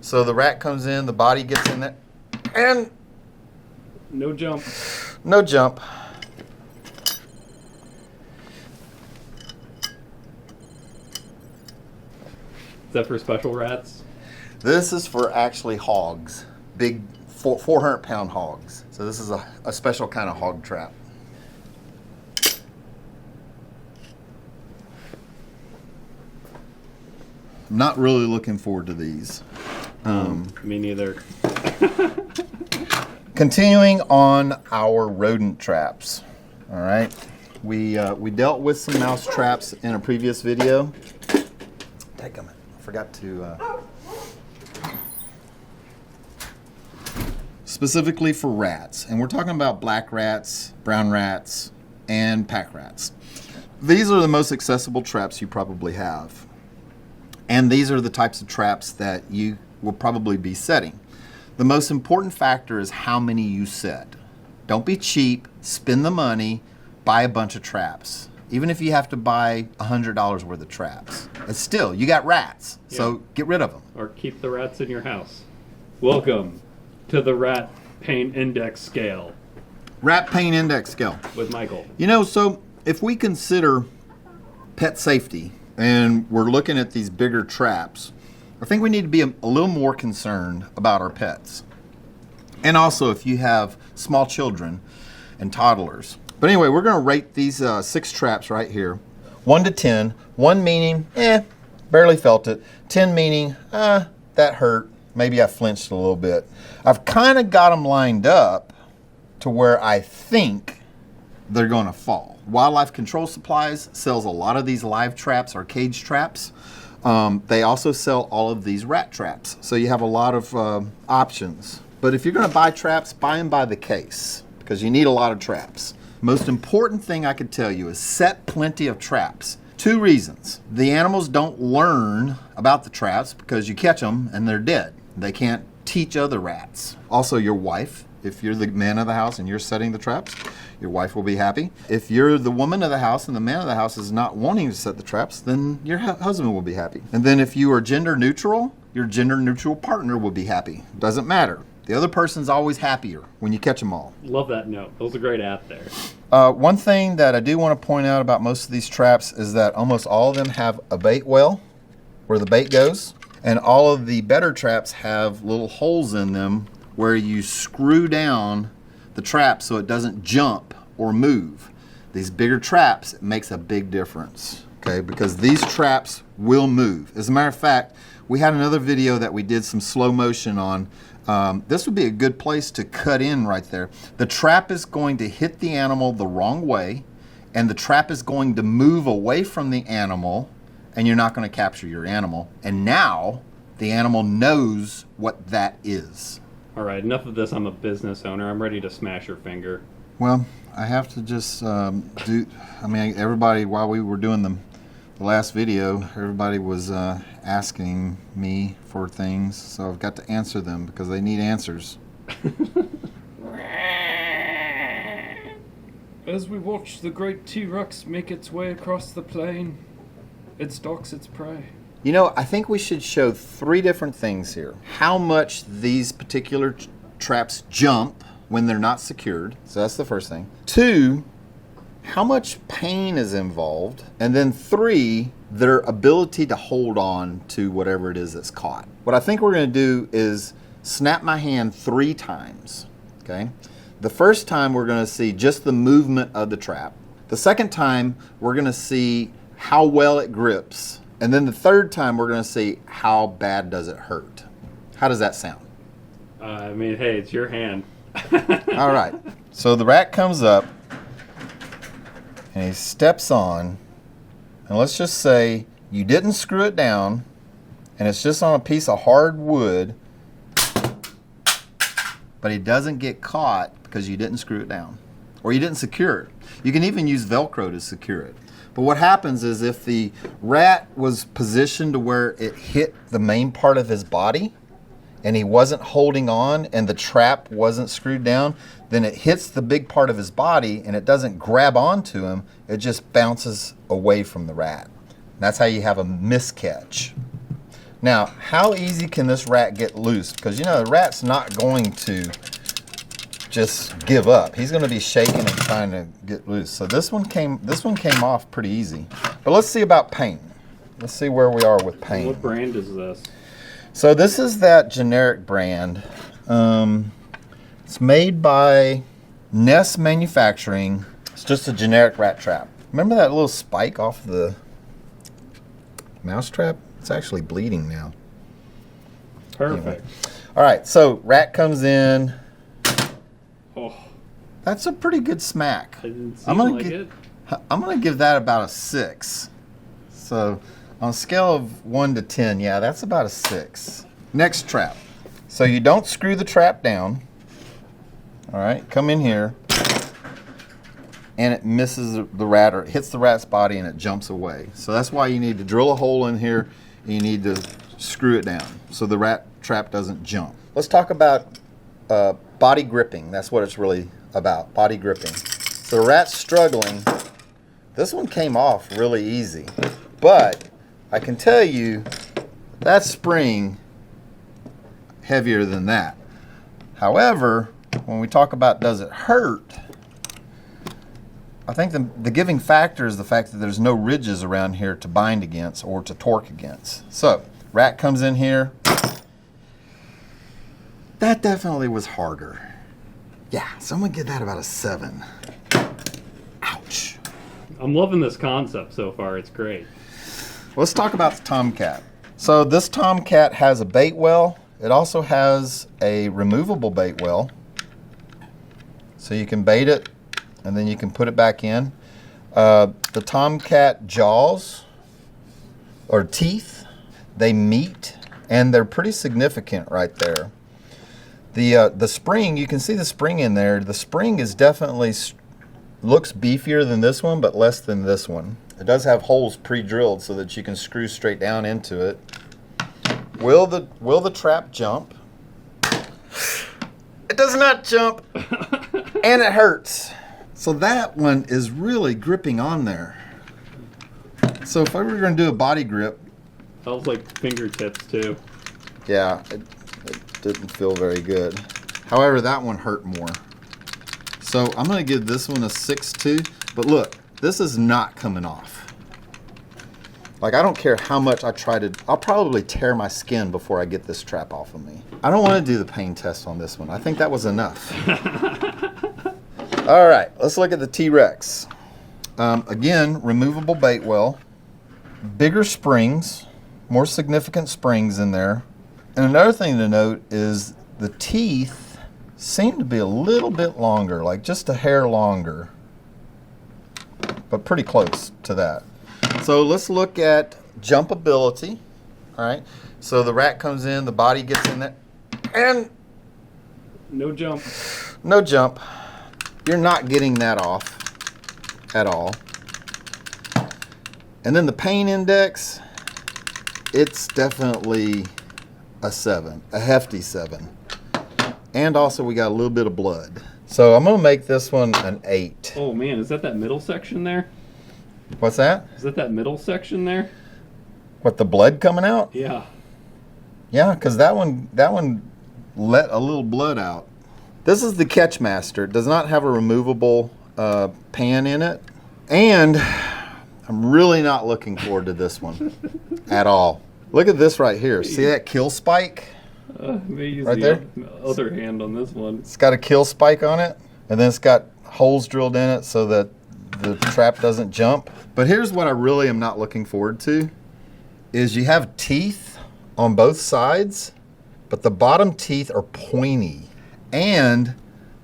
So the rat comes in, the body gets in there, and no jump. No jump. Is that for special rats? This is for actually hogs, big 400-pound hogs. So this is a special kind of hog trap. I'm not really looking forward to these. Me neither. Continuing on our rodent traps. All right, we dealt with some mouse traps in a previous video. Dadgummit, I forgot to. Specifically for rats, and we're talking about black rats, brown rats, and pack rats. These are the most accessible traps you probably have. And these are the types of traps that you will probably be setting. The most important factor is how many you set. Don't be cheap, spend the money, buy a bunch of traps. Even if you have to buy $100 worth of traps. It's still, you got rats, so get rid of them. Or keep the rats in your house. Welcome to the Rat Pain Index Scale. Rat Pain Index Scale. With Michael. You know, so if we consider pet safety, and we're looking at these bigger traps, I think we need to be a little more concerned about our pets. And also if you have small children and toddlers. But anyway, we're gonna rate these 6 traps right here. 1 to 10. 1 meaning, barely felt it. 10 meaning, that hurt. Maybe I flinched a little bit. I've kind of got them lined up to where I think they're gonna fall. Wildlife Control Supplies sells a lot of these live traps or cage traps. They also sell all of these rat traps. So you have a lot of options. But if you're gonna buy traps, buy them by the case because you need a lot of traps. Most important thing I could tell you is set plenty of traps. 2 reasons. The animals don't learn about the traps because you catch them and they're dead. They can't teach other rats. Also your wife, if you're the man of the house and you're setting the traps, your wife will be happy. If you're the woman of the house and the man of the house is not wanting to set the traps, then your husband will be happy. And then if you are gender neutral, your gender neutral partner will be happy. Doesn't matter. The other person's always happier when you catch them all. Love that note. That was a great app there. One thing that I do want to point out about most of these traps is that almost all of them have a bait well where the bait goes. And all of the better traps have little holes in them where you screw down the trap so it doesn't jump or move. These bigger traps, it makes a big difference, okay? Because these traps will move. As a matter of fact, we had another video that we did some slow motion on. This would be a good place to cut in right there. The trap is going to hit the animal the wrong way, and the trap is going to move away from the animal, and you're not going to capture your animal. And now the animal knows what that is. All right, enough of this. I'm a business owner. I'm ready to smash your finger. Well, I have to just everybody, while we were doing the last video, everybody was asking me for things, so I've got to answer them because they need answers. As we watch the great T-Rex make its way across the plain, it stalks its prey. You know, I think we should show 3 different things here. How much these particular traps jump when they're not secured. So that's the first thing. 2, how much pain is involved. And then 3, their ability to hold on to whatever it is that's caught. What I think we're going to do is snap my hand 3 times, okay? The first time we're going to see just the movement of the trap. The second time we're going to see how well it grips. And then the third time we're going to see how bad does it hurt. How does that sound? I mean, hey, it's your hand. All right. So the rat comes up and he steps on. And let's just say you didn't screw it down and it's just on a piece of hard wood, but he doesn't get caught because you didn't screw it down or you didn't secure it. You can even use Velcro to secure it. But what happens is if the rat was positioned to where it hit the main part of his body and he wasn't holding on and the trap wasn't screwed down, then it hits the big part of his body and it doesn't grab onto him, it just bounces away from the rat. That's how you have a miscatch. Now, how easy can this rat get loose? Because, you know, the rat's not going to just give up. He's going to be shaking and trying to get loose. So this one came off pretty easy. But let's see about paint. Let's see where we are with paint. What brand is this? So this is that generic brand. It's made by Ness Manufacturing. It's just a generic rat trap. Remember that little spike off the mouse trap? It's actually bleeding now. Perfect. Anyway. All right, so rat comes in. Oh, That's a pretty good smack. it didn't seem like it. I'm gonna give that about a 6. So on a scale of 1 to 10, yeah, that's about a 6. Next trap. So you don't screw the trap down. All right, come in here, and it misses the rat, or it hits the rat's body and it jumps away. So that's why you need to drill a hole in here and you need to screw it down so the rat trap doesn't jump. Let's talk about body gripping. That's what it's really about, body gripping. So the rat's struggling. This one came off really easy, but I can tell you that spring heavier than that. However, when we talk about does it hurt, I think the giving factor is the fact that there's no ridges around here to bind against or to torque against. So, rat comes in here. That definitely was harder. Yeah, so I'm gonna give that about a 7. Ouch. I'm loving this concept so far. It's great. Let's talk about the Tomcat. So this Tomcat has a bait well. It also has a removable bait well. So you can bait it and then you can put it back in. The Tomcat JAWZ, or teeth, they meet and they're pretty significant right there. The spring, you can see the spring in there. The spring is definitely looks beefier than this one, but less than this one. It does have holes pre-drilled so that you can screw straight down into it. Will the trap jump? It does not jump, and it hurts. So that one is really gripping on there. So if I were going to do a body grip, Feels like fingertips too. yeah, it didn't feel very good. However, that one hurt more. So I'm going to give this one a 6 too. But look, this is not coming off. Like, I don't care how much I try to, I'll probably tear my skin before I get this trap off of me. I don't want to do the pain test on this one. I think that was enough. All right, let's look at the T-Rex. Again, removable bait well, bigger springs, more significant springs in there. And another thing to note is the teeth seem to be a little bit longer, like just a hair longer, but pretty close to that. So let's look at jumpability. All right, so the rat comes in, the body gets in there, and No jump. no jump. You're not getting that off at all. And then the pain index, it's definitely a 7, a hefty 7. And also we got a little bit of blood. So I'm gonna make this one an 8. Oh man, is that middle section there? What's that? Is that middle section there? What, the blood coming out? Yeah. Yeah, because that one let a little blood out. This is the Catchmaster. It does not have a removable pan in it. And I'm really not looking forward to this one at all. Look at this right here. See that kill spike? Maybe Right use there? the other hand on this one. It's got a kill spike on it, and then it's got holes drilled in it so that the trap doesn't jump. But here's what I really am not looking forward to, is you have teeth on both sides, but the bottom teeth are pointy, and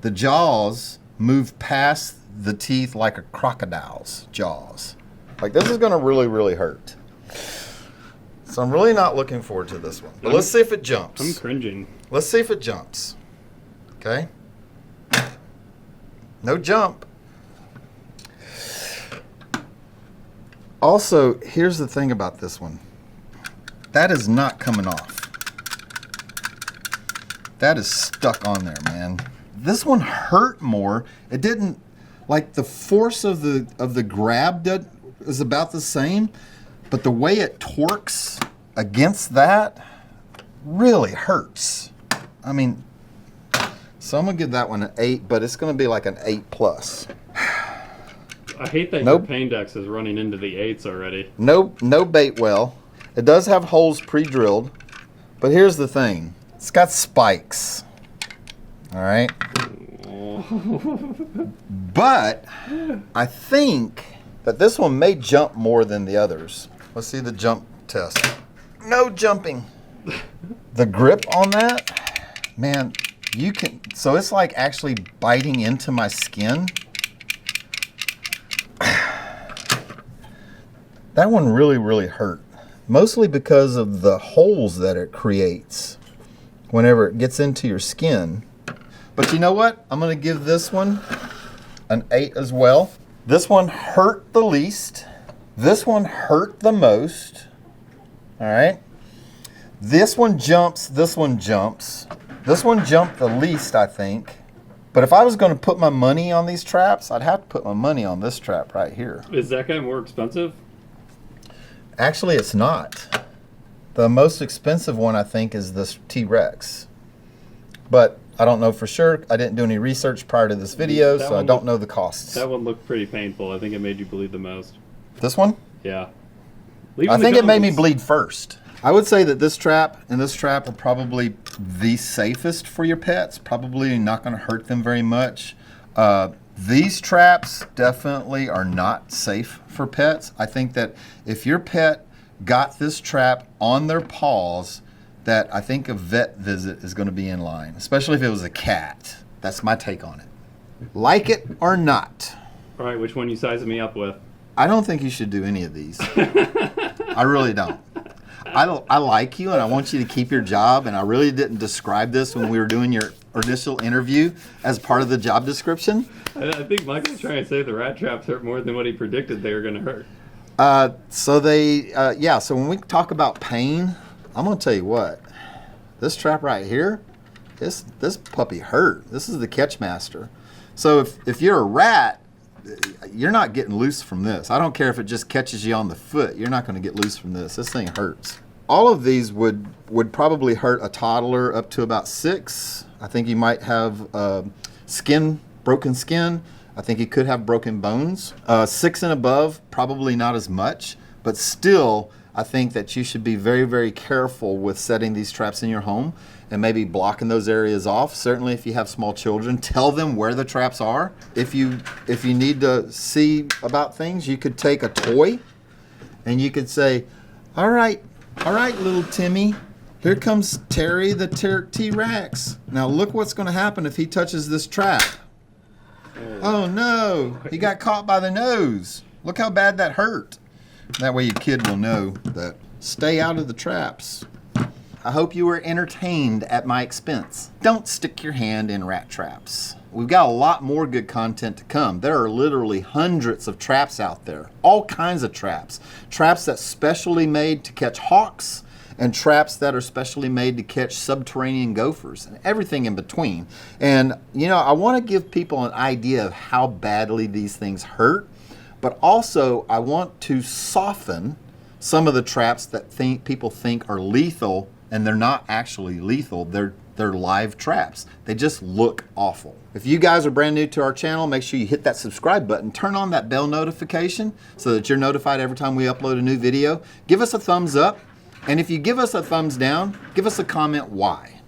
the jaws move past the teeth like a crocodile's jaws. Like, this is gonna really, really hurt. So I'm really not looking forward to this one. But let's see if it jumps. I'm cringing. Let's see if it jumps. Okay. No jump. Also, here's the thing about this one. That is not coming off. That is stuck on there, man. This one hurt more. It didn't, like, the force of the grab is about the same, but the way it torques against that really hurts. I mean, so I'm gonna give that one an 8, but it's gonna be like an 8+. I hate that Nope. your pain dex is running into the 8s already. No bait well. It does have holes pre-drilled, but here's the thing. It's got spikes. All right. But I think that this one may jump more than the others. Let's see the jump test. No jumping. The grip on that, man, you can, so it's like actually biting into my skin. That one really, really hurt. Mostly because of the holes that it creates whenever it gets into your skin. But you know what? I'm going to give this one an 8 as well. This one hurt the least. This one hurt the most. All right. This one jumps. This one jumps. This one jumped the least, I think. But if I was going to put my money on these traps, I'd have to put my money on this trap right here. Is that guy more expensive? Actually, it's not. The most expensive one, I think, is this T-Rex. But I don't know for sure. I didn't do any research prior to this video, so I don't know the costs. That one looked pretty painful. I think it made you bleed the most. This one? Yeah. I think it made me bleed first. I would say that this trap and this trap are probably the safest for your pets. Probably not going to hurt them very much. These traps definitely are not safe for pets. I think that if your pet got this trap on their paws, that I think a vet visit is going to be in line, especially if it was a cat. That's my take on it. Like it or not. All right, which one you sizing me up with? I don't think you should do any of these. I really don't. I like you and I want you to keep your job, and I really didn't describe this when we were doing your initial interview as part of the job description. I think Michael's trying to say the rat traps hurt more than what he predicted they were going to hurt. So when we talk about pain, I'm going to tell you what. This trap right here, this puppy hurt. This is the Catchmaster. So if you're a rat, you're not getting loose from this. I don't care if it just catches you on the foot. You're not going to get loose from this. This thing hurts. All of these would probably hurt a toddler up to about 6. I think you might have broken skin. I think you could have broken bones. 6 and above, probably not as much. But still, I think that you should be very, very careful with setting these traps in your home and maybe blocking those areas off. Certainly if you have small children, tell them where the traps are. If you need to see about things, you could take a toy and you could say, all right, little Timmy, here comes Terry the T-Rex. Now look what's going to happen if he touches this trap. Oh no, he got caught by the nose. Look how bad that hurt. That way your kid will know that stay out of the traps. I hope you were entertained at my expense. Don't stick your hand in rat traps. We've got a lot more good content to come. There are literally hundreds of traps out there. All kinds of traps. Traps that's specially made to catch hawks, and traps that are specially made to catch subterranean gophers, and everything in between. And, I want to give people an idea of how badly these things hurt, but also I want to soften some of the traps that people think are lethal, and they're not actually lethal. They're live traps. They just look awful. If you guys are brand new to our channel, make sure you hit that subscribe button. Turn on that bell notification so that you're notified every time we upload a new video. Give us a thumbs up. And if you give us a thumbs down, give us a comment why.